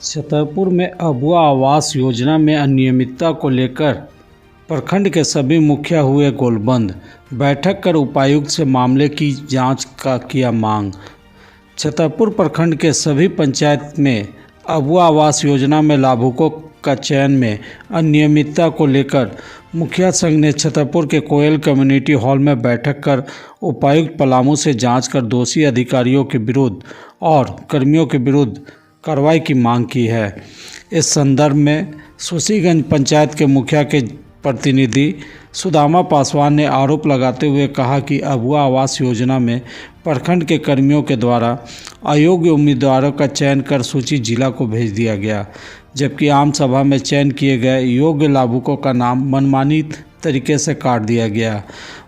छतरपुर में अबुआ आवास योजना में अनियमितता को लेकर प्रखंड के सभी मुखिया हुए गोलबंद। बैठक कर उपायुक्त से मामले की जांच का किया मांग। छतरपुर प्रखंड के सभी पंचायत में अबुआ आवास योजना में लाभुकों का चयन में अनियमितता को लेकर मुखिया संघ ने छतरपुर के कोयल कम्युनिटी हॉल में बैठक कर उपायुक्त पलामू से जांच कर दोषी अधिकारियों के विरुद्ध और कर्मियों के विरुद्ध कार्रवाई की मांग की है। इस संदर्भ में सुसीगंज पंचायत के मुखिया के प्रतिनिधि सुदामा पासवान ने आरोप लगाते हुए कहा कि अबुआ आवास योजना में प्रखंड के कर्मियों के द्वारा अयोग्य उम्मीदवारों का चयन कर सूची जिला को भेज दिया गया, जबकि आम सभा में चयन किए गए योग्य लाभुकों का नाम मनमानी तरीके से काट दिया गया।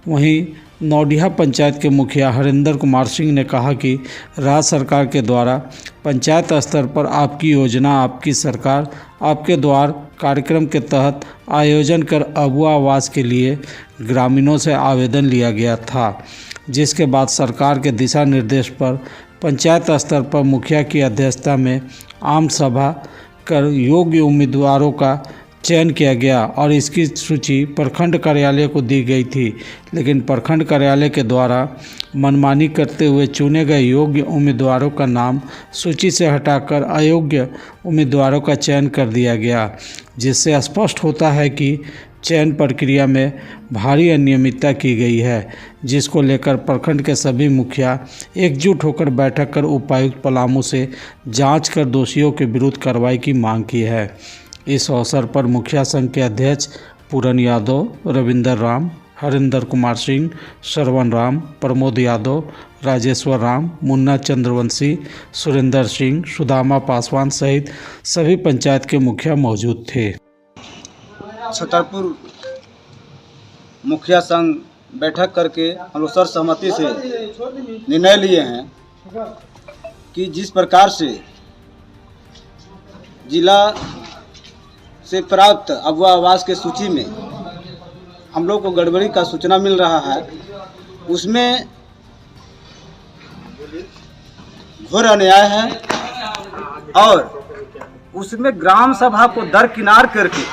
वहीं नौडिया पंचायत के मुखिया हरिंदर कुमार सिंह ने कहा कि राज्य सरकार के द्वारा पंचायत स्तर पर आपकी योजना आपकी सरकार आपके द्वार कार्यक्रम के तहत आयोजन कर अबुआ आवास के लिए ग्रामीणों से आवेदन लिया गया था, जिसके बाद सरकार के दिशा निर्देश पर पंचायत स्तर पर मुखिया की अध्यक्षता में आम सभा कर योग्य उम्मीदवारों का चयन किया गया और इसकी सूची प्रखंड कार्यालय को दी गई थी, लेकिन प्रखंड कार्यालय के द्वारा मनमानी करते हुए चुने गए योग्य उम्मीदवारों का नाम सूची से हटाकर अयोग्य उम्मीदवारों का चयन कर दिया गया, जिससे स्पष्ट होता है कि चयन प्रक्रिया में भारी अनियमितता की गई है, जिसको लेकर प्रखंड के सभी मुखिया एकजुट होकर बैठक कर उपायुक्त पलामू से जांच कर दोषियों के विरुद्ध कार्रवाई की मांग की है। इस अवसर पर मुखिया संघ के अध्यक्ष पूरन यादव, रविंदर राम, हरिंदर कुमार सिंह, श्रवण राम, प्रमोद यादव, राजेश्वर राम, मुन्ना चंद्रवंशी, सुरेंद्र सिंह, सुदामा पासवान सहित सभी पंचायत के मुखिया मौजूद थे। छतरपुर मुखिया संघ बैठक करके हम लोग सर्वसम्मति से निर्णय लिए हैं कि जिस प्रकार से जिला से प्राप्त अबुआ आवास के सूची में हम लोग को गड़बड़ी का सूचना मिल रहा है, उसमें घोर अन्याय है और उसमें ग्राम सभा को दरकिनार करके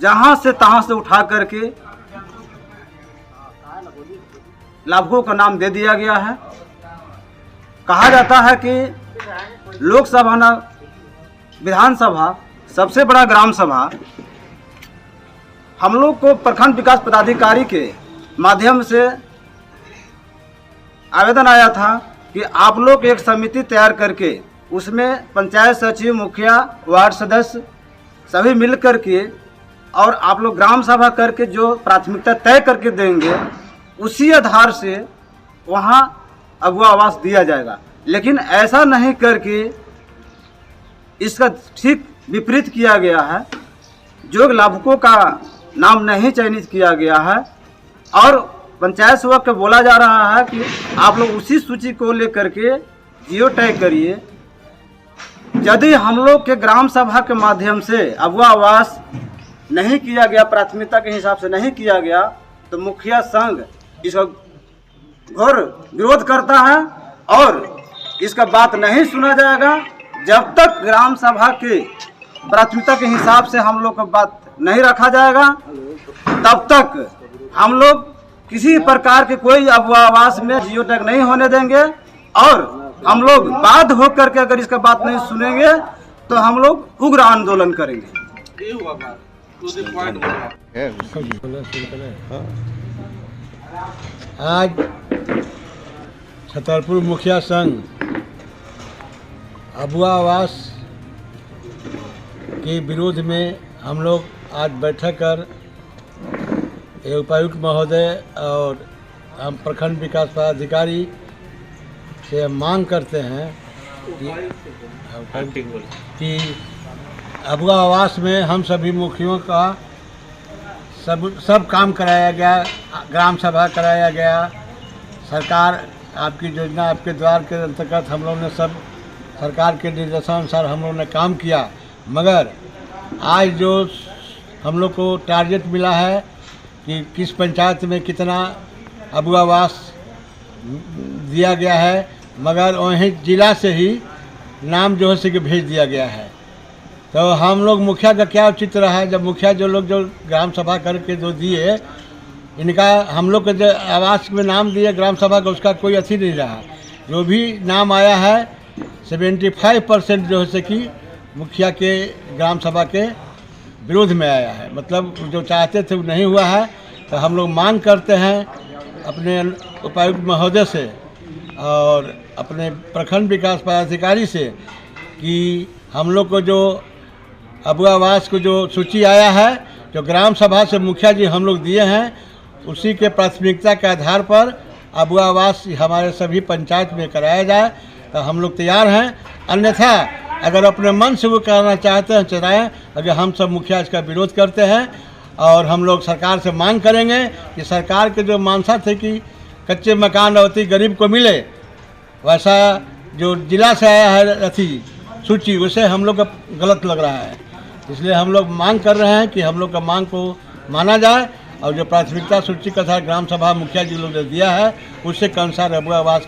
जहां से तहां से उठा करके लाभुकों का नाम दे दिया गया है। कहा जाता है कि लोकसभा न विधानसभा सबसे बड़ा ग्राम सभा हम लोग को प्रखंड विकास पदाधिकारी के माध्यम से आवेदन आया था कि आप लोग एक समिति तैयार करके उसमें पंचायत सचिव, मुखिया, वार्ड सदस्य सभी मिल करके और आप लोग ग्राम सभा करके जो प्राथमिकता तय करके देंगे उसी आधार से वहाँ अबुआ आवास दिया जाएगा। लेकिन ऐसा नहीं करके इसका ठीक विपरीत किया गया है, जो लाभुकों का नाम नहीं चयनित किया गया है और पंचायत सेवक को बोला जा रहा है कि आप लोग उसी सूची को लेकर के जियो टैग करिए। यदि हम लोग के ग्राम सभा के माध्यम से अबुआ आवास नहीं किया गया, प्राथमिकता के हिसाब से नहीं किया गया, तो मुखिया संघ इसका घोर विरोध करता है और इसका बात नहीं सुना जाएगा जब तक ग्राम सभा के प्राथमिकता के हिसाब से हम लोग का बात नहीं रखा जाएगा, तब तक हम लोग किसी प्रकार के कोई अबुआ आवास में जियो टैग नहीं होने देंगे और हम लोग बाध्य होकर के अगर इसका बात नहीं सुनेंगे तो हम लोग उग्र आंदोलन करेंगे। आज छतरपुर मुखिया संघ अबुआ आवास के विरोध में हम लोग आज बैठक कर उपायुक्त महोदय और हम प्रखंड विकास पदाधिकारी से मांग करते हैं कि अबुआ आवास में हम सभी मुखियों का सब काम कराया गया, ग्राम सभा कराया गया, सरकार आपकी योजना आपके द्वार के अंतर्गत हम लोग ने सब सरकार के निर्देशानुसार हम लोग ने काम किया, मगर आज जो हम लोग को टारगेट मिला है कि किस पंचायत में कितना अबुआ आवास दिया गया है, मगर वहीं जिला से ही नाम जो है से कि भेज दिया गया है। तो हम लोग मुखिया का क्या उचित रहा है, जब मुखिया जो लोग जो ग्राम सभा करके जो दिए, इनका हम लोग के जो आवास में नाम दिए ग्राम सभा का, उसका कोई अथी नहीं रहा। जो भी नाम आया है 75% जो है से कि मुखिया के ग्राम सभा के विरोध में आया है, मतलब जो चाहते थे वो नहीं हुआ है। तो हम लोग मांग करते हैं अपने उपायुक्त महोदय से और अपने प्रखंड विकास पदाधिकारी से कि हम लोग को जो अबुआ आवास को जो सूची आया है, जो ग्राम सभा से मुखिया जी हम लोग दिए हैं, उसी के प्राथमिकता के आधार पर अबुआ आवास हमारे सभी पंचायत में कराया जाए। तो हम लोग तैयार हैं, अन्यथा अगर अपने मन से वो कराना चाहते हैं चलाएं। अगर हम सब मुखिया इसका विरोध करते हैं और हम लोग सरकार से मांग करेंगे कि सरकार के जो मानसा थे कि कच्चे मकान अवधि गरीब को मिले, वैसा जो जिला से आया है अथी सूची, उसे हम लोग का गलत लग रहा है। इसलिए हम लोग मांग कर रहे हैं कि हम लोग का मांग को माना जाए और जो प्राथमिकता सूची का था ग्राम सभा मुखिया जी लोग ने दिया है, उससे के अनुसार अबुआ आवास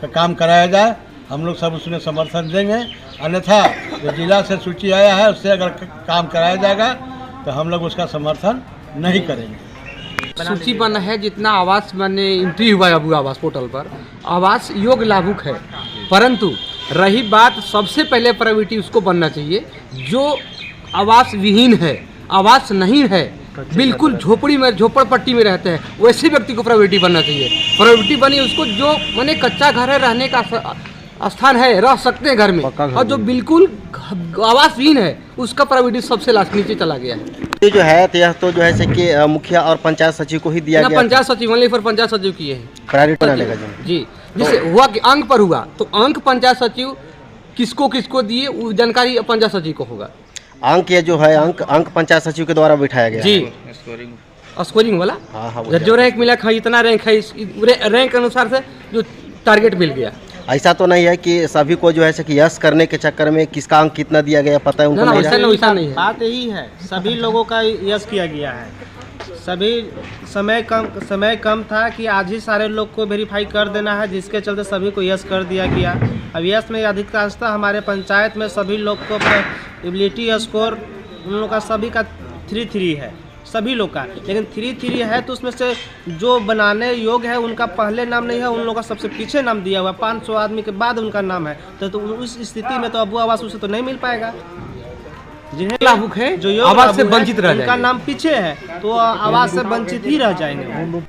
का काम कराया जाए। हम लोग सब उसमें समर्थन देंगे, अन्यथा जो जिला से सूची आया है उससे अगर काम कराया जाएगा तो हम लोग उसका समर्थन नहीं करेंगे। सूची बना है, जितना आवास मैंने एंट्री हुआ है अबुआ आवास पोर्टल पर, आवास योग्य लाभुक है। परंतु रही बात, सबसे पहले प्रायोरिटी उसको बनना चाहिए जो आवास विहीन है, आवास नहीं है, बिल्कुल झोपड़ी में झोपड़पट्टी में रहते हैं, वैसे व्यक्ति को प्रायोरिटी बनना चाहिए। प्रायोरिटी बनी उसको जो माने कच्चा घर है, रहने का स्थान है, रह सकते हैं घर में, और जो बिल्कुल आवास विहीन है उसका प्रायोरिटी सबसे लास्ट नीचे चला गया है। ये जो है तो यह तो जो है से कि मुखिया और पंचायत सचिव को ही दिया गया। पंचायत सचिव ओनली फॉर पंचायत सचिव किए हैं प्रायोरिटी बनाने का जी। जिससे हुआ कि अंक पर हुआ तो अंक पंचायत सचिव किसको किसको दिए वो जानकारी पंचायत सचिव को होगा। अंक ये जो है अंक पंचायत सचिव के द्वारा बिठाया गया जी, स्कोरिंग वाला। हाँ, जो रैंक मिला है, इतना रैंक है, रैंक के अनुसार से जो टारगेट मिल गया। ऐसा तो नहीं है कि सभी को जो है से कि यस करने के चक्कर में किसका अंक कितना दिया गया पता है उनको नहीं वैसा नहीं है। बात यही है, सभी लोगों का यस किया गया है। सभी समय कम था कि आज ही सारे लोग को वेरीफाई कर देना है, जिसके चलते सभी को यस कर दिया गया। अब यस में अधिकांशतः हमारे पंचायत में सभी लोग को एबिलिटी स्कोर उन लोग का सभी का 3 है, सभी लोग का। लेकिन 3 है तो उसमें से जो बनाने योग्य है उनका पहले नाम नहीं है, उन लोगों का सबसे पीछे नाम दिया हुआ है, 500 आदमी के बाद उनका नाम है। तो उस स्थिति में तो अबुआ आवास उसे तो नहीं मिल पाएगा। जिन्हें लाभुक है जो आवास से वंचित रह उनका नाम पीछे है तो आवास से वंचित ही रह जाएंगे।